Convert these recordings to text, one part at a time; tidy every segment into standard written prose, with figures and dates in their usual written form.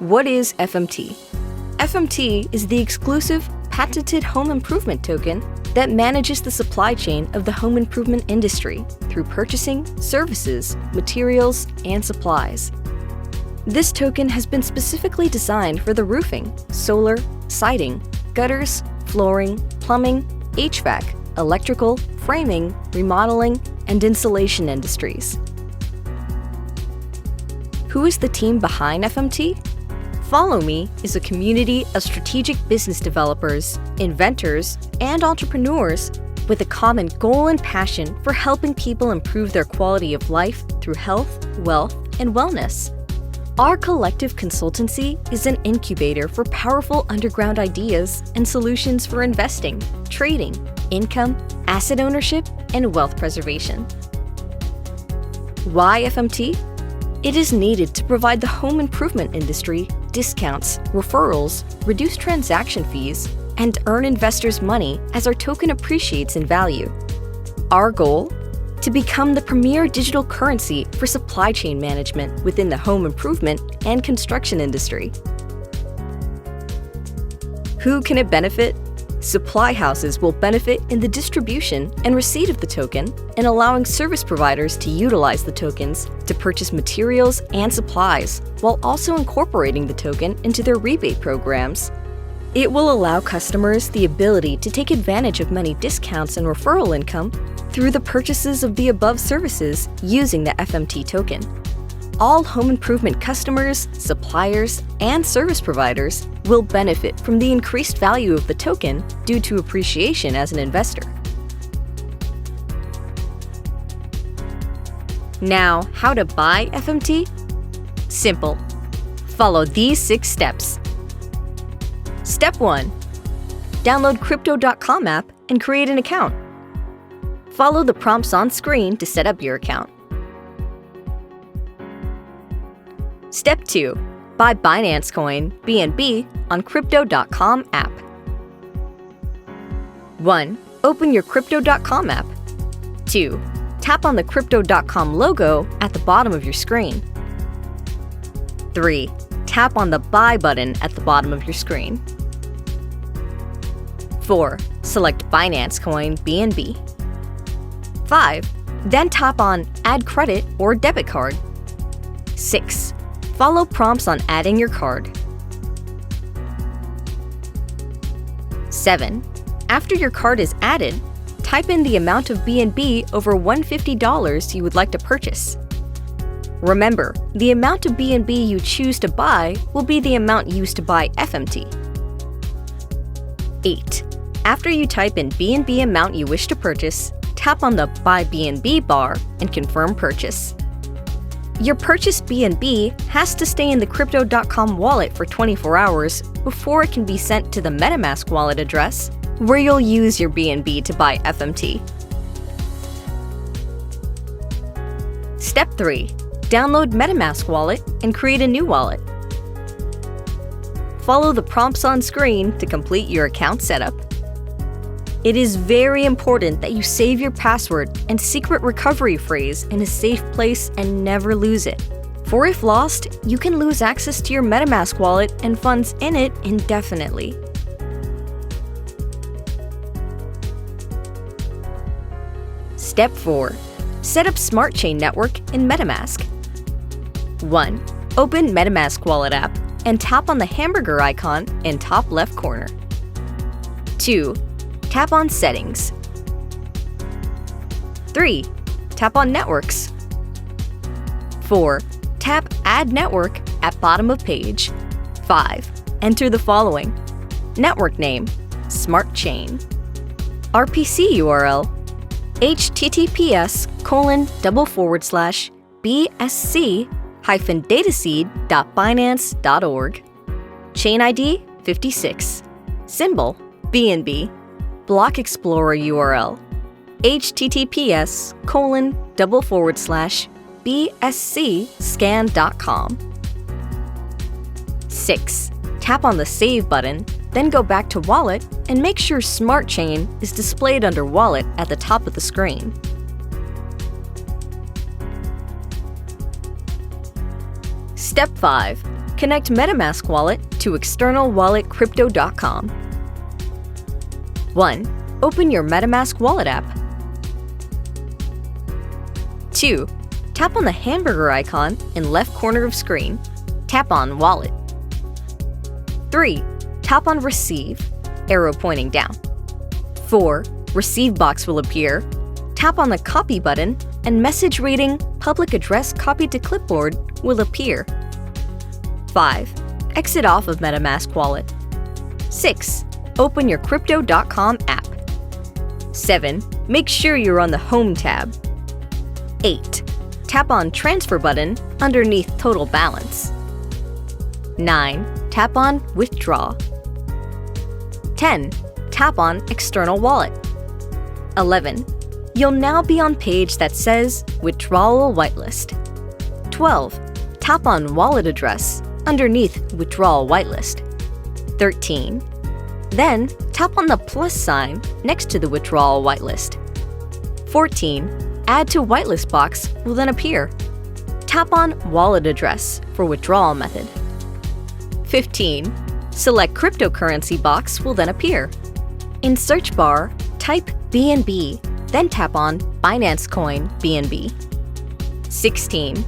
What is FMT? FMT is the exclusive, patented home improvement token that manages the supply chain of the home improvement industry through purchasing, services, materials, and supplies. This token has been specifically designed for the roofing, solar, siding, gutters, flooring, plumbing, HVAC, electrical, framing, remodeling, and insulation industries. Who is the team behind FMT? FollowMe is a community of strategic business developers, inventors, and entrepreneurs with a common goal and passion for helping people improve their quality of life through health, wealth, and wellness. Our collective consultancy is an incubator for powerful underground ideas and solutions for investing, trading, income, asset ownership, and wealth preservation. Why FMT? It is needed to provide the home improvement industry discounts, referrals, reduce transaction fees, and earn investors money as our token appreciates in value. Our goal? To become the premier digital currency for supply chain management within the home improvement and construction industry. Who can it benefit? Supply houses will benefit in the distribution and receipt of the token and allowing service providers to utilize the tokens to purchase materials and supplies while also incorporating the token into their rebate programs. It will allow customers the ability to take advantage of many discounts and referral income through the purchases of the above services using the FMT token. All home improvement customers, suppliers, and service providers will benefit from the increased value of the token due to appreciation as an investor. Now, how to buy FMT? Simple. Follow these 6 steps. Step 1. Download Crypto.com app and create an account. Follow the prompts on screen to set up your account. Step 2. Buy Binance Coin (BNB) on Crypto.com app. 1. Open your Crypto.com app. 2. Tap on the Crypto.com logo at the bottom of your screen. 3. Tap on the Buy button at the bottom of your screen. 4. Select Binance Coin (BNB). 5. Then tap on Add Credit or Debit Card. 6. Follow prompts on adding your card. 7. After your card is added, type in the amount of BNB over $150 you would like to purchase. Remember, the amount of BNB you choose to buy will be the amount used to buy FMT. 8. After you type in BNB amount you wish to purchase, tap on the Buy BNB bar and confirm purchase. Your purchased BNB has to stay in the Crypto.com wallet for 24 hours before it can be sent to the MetaMask wallet address, where you'll use your BNB to buy FMT. Step 3. Download MetaMask wallet and create a new wallet. Follow the prompts on screen to complete your account setup. It is very important that you save your password and secret recovery phrase in a safe place and never lose it. For if lost, you can lose access to your MetaMask wallet and funds in it indefinitely. Step 4. Set up Smart Chain Network in MetaMask. 1. Open MetaMask Wallet app and tap on the hamburger icon in top left corner. 2. Tap on Settings. 3. Tap on Networks. 4. Tap Add Network at bottom of page. 5. Enter the following: network name, Smart Chain. RPC URL, https://bsc-dataseed.binance.org. Chain ID 56. Symbol BNB. Block Explorer URL, https://bscscan.com. 6. Tap on the Save button, then go back to Wallet and make sure Smart Chain is displayed under Wallet at the top of the screen. Step 5. Connect MetaMask wallet to external wallet crypto.com. 1. Open your MetaMask wallet app. 2. Tap on the hamburger icon in left corner of screen. Tap on Wallet. 3. Tap on Receive, arrow pointing down. 4. Receive box will appear. Tap on the Copy button and message reading Public Address Copied to Clipboard will appear. 5. Exit off of MetaMask wallet. 6. Open your Crypto.com app. 7. Make sure you're on the Home tab. 8. Tap on Transfer button underneath Total Balance. 9. Tap on Withdraw. 10. Tap on External Wallet. 11. You'll now be on page that says Withdrawal Whitelist. 12. Tap on Wallet Address underneath Withdrawal Whitelist. 13. Then tap on the plus sign next to the Withdrawal Whitelist. 14. Add to Whitelist box will then appear. Tap on Wallet Address for withdrawal method. 15. Select Cryptocurrency box will then appear. In search bar, type BNB, then tap on Binance Coin BNB. 16.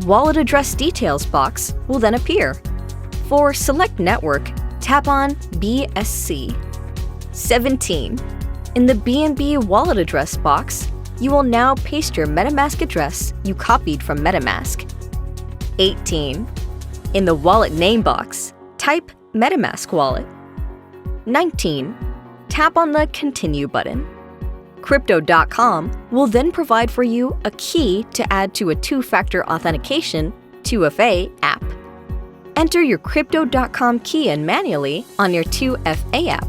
Wallet Address Details box will then appear. For Select Network, tap on BSC. 17. In the BNB Wallet Address box, you will now paste your MetaMask address you copied from MetaMask. 18. In the Wallet Name box, type MetaMask Wallet. 19. Tap on the Continue button. Crypto.com will then provide for you a key to add to a two-factor authentication 2FA app. Enter your Crypto.com key in manually on your 2FA app.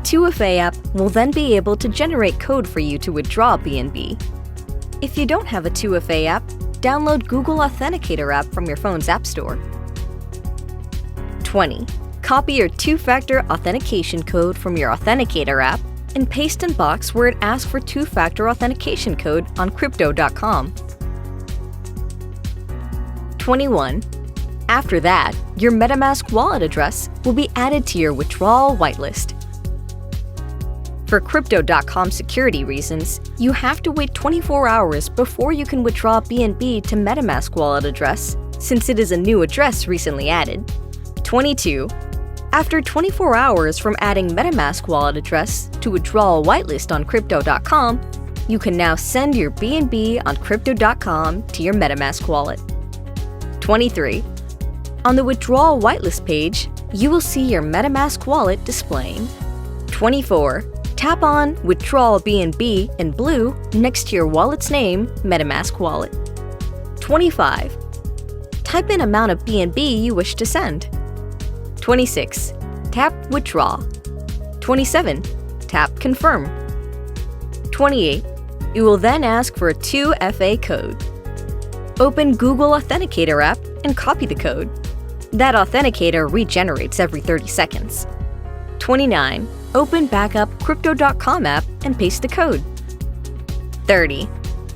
2FA app will then be able to generate code for you to withdraw BNB. If you don't have a 2FA app, download Google Authenticator app from your phone's App Store. 20. Copy your two-factor authentication code from your Authenticator app and paste in box where it asks for two-factor authentication code on Crypto.com. 21. After that, your MetaMask wallet address will be added to your withdrawal whitelist. For Crypto.com security reasons, you have to wait 24 hours before you can withdraw BNB to MetaMask wallet address, since it is a new address recently added. 22. After 24 hours from adding MetaMask wallet address to withdrawal whitelist on Crypto.com, you can now send your BNB on Crypto.com to your MetaMask wallet. 23. On the withdrawal whitelist page, you will see your MetaMask wallet displaying. 24. Tap on Withdrawal BNB in blue next to your wallet's name, MetaMask Wallet. 25. Type in amount of BNB you wish to send. 26. Tap Withdraw. 27. Tap Confirm. 28. You will then ask for a 2FA code. Open Google Authenticator app and copy the code. That authenticator regenerates every 30 seconds. 29. Open backup Crypto.com app and paste the code. 30.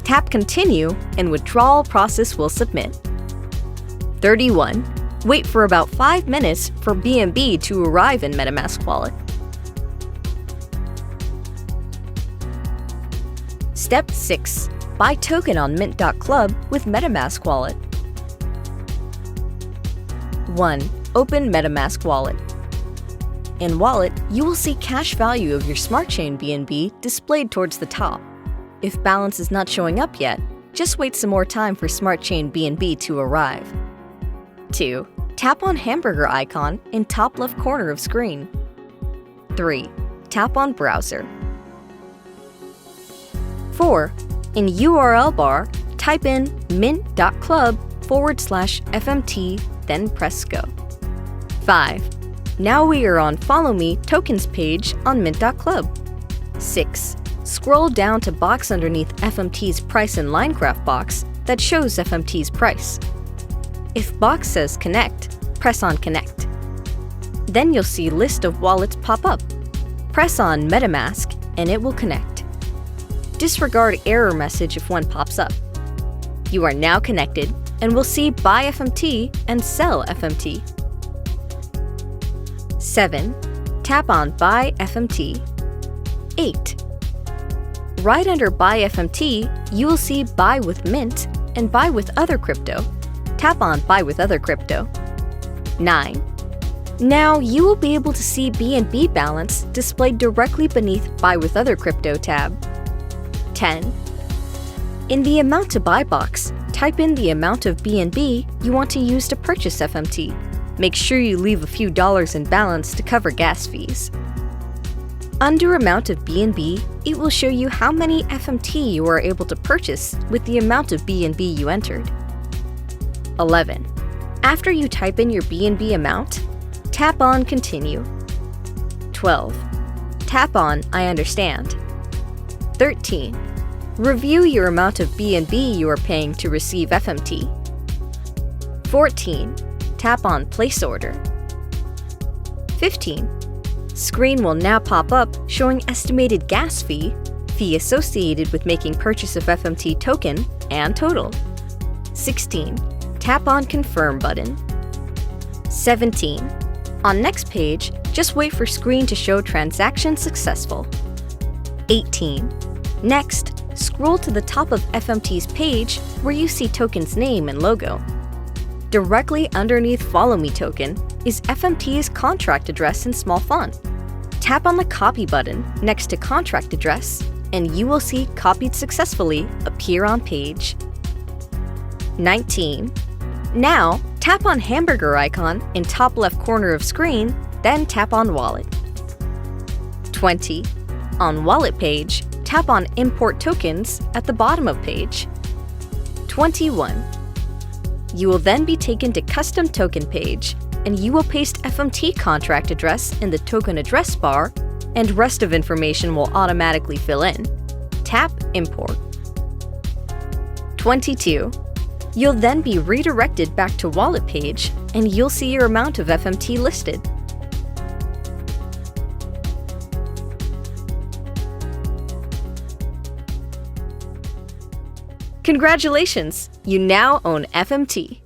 Tap Continue and withdrawal process will submit. 31. Wait for about 5 minutes for BNB to arrive in MetaMask wallet. Step 6. Buy token on Mint.club with MetaMask wallet. 1. Open MetaMask wallet. In Wallet, you will see cash value of your Smart Chain BNB displayed towards the top. If balance is not showing up yet, just wait some more time for Smart Chain BNB to arrive. 2. Tap on hamburger icon in top left corner of screen. 3. Tap on Browser. 4. In URL bar, type in mint.club/FMT, then press Go. 5. Now we are on FollowMe Tokens page on Mint.club. 6. Scroll down to box underneath FMT's price in Linegraph box that shows FMT's price. If box says Connect, press on Connect. Then you'll see list of wallets pop up. Press on MetaMask and it will connect. Disregard error message if one pops up. You are now connected and will see Buy FMT and Sell FMT. 7. Tap on Buy FMT. 8. Right under Buy FMT, you will see Buy with Mint and Buy with Other Crypto. Tap on Buy with Other Crypto. 9. Now you will be able to see BNB balance displayed directly beneath Buy with Other Crypto tab. 10. In the Amount to Buy box, type in the amount of BNB you want to use to purchase FMT. Make sure you leave a few dollars in balance to cover gas fees. Under Amount of BNB, it will show you how many FMT you are able to purchase with the amount of BNB you entered. 11. After you type in your BNB amount, tap on Continue. 12. Tap on I understand. 13. Review your amount of BNB you are paying to receive FMT. 14. Tap on Place Order. 15. Screen will now pop up showing estimated gas fee associated with making purchase of FMT token, and total. 16. Tap on Confirm button. 17. On next page, just wait for screen to show transaction successful. 18. Next, scroll to the top of FMT's page where you see token's name and logo. Directly underneath FollowMe token is FMT's contract address in small font. Tap on the Copy button next to contract address, and you will see Copied Successfully appear on page. 19. Now, tap on hamburger icon in top left corner of screen, then tap on Wallet. 20. On Wallet page, tap on Import Tokens at the bottom of page. 21. You will then be taken to Custom Token page, and you will paste FMT contract address in the token address bar, and rest of information will automatically fill in. Tap Import. 22. You'll then be redirected back to Wallet page, and you'll see your amount of FMT listed. Congratulations! You now own FMT.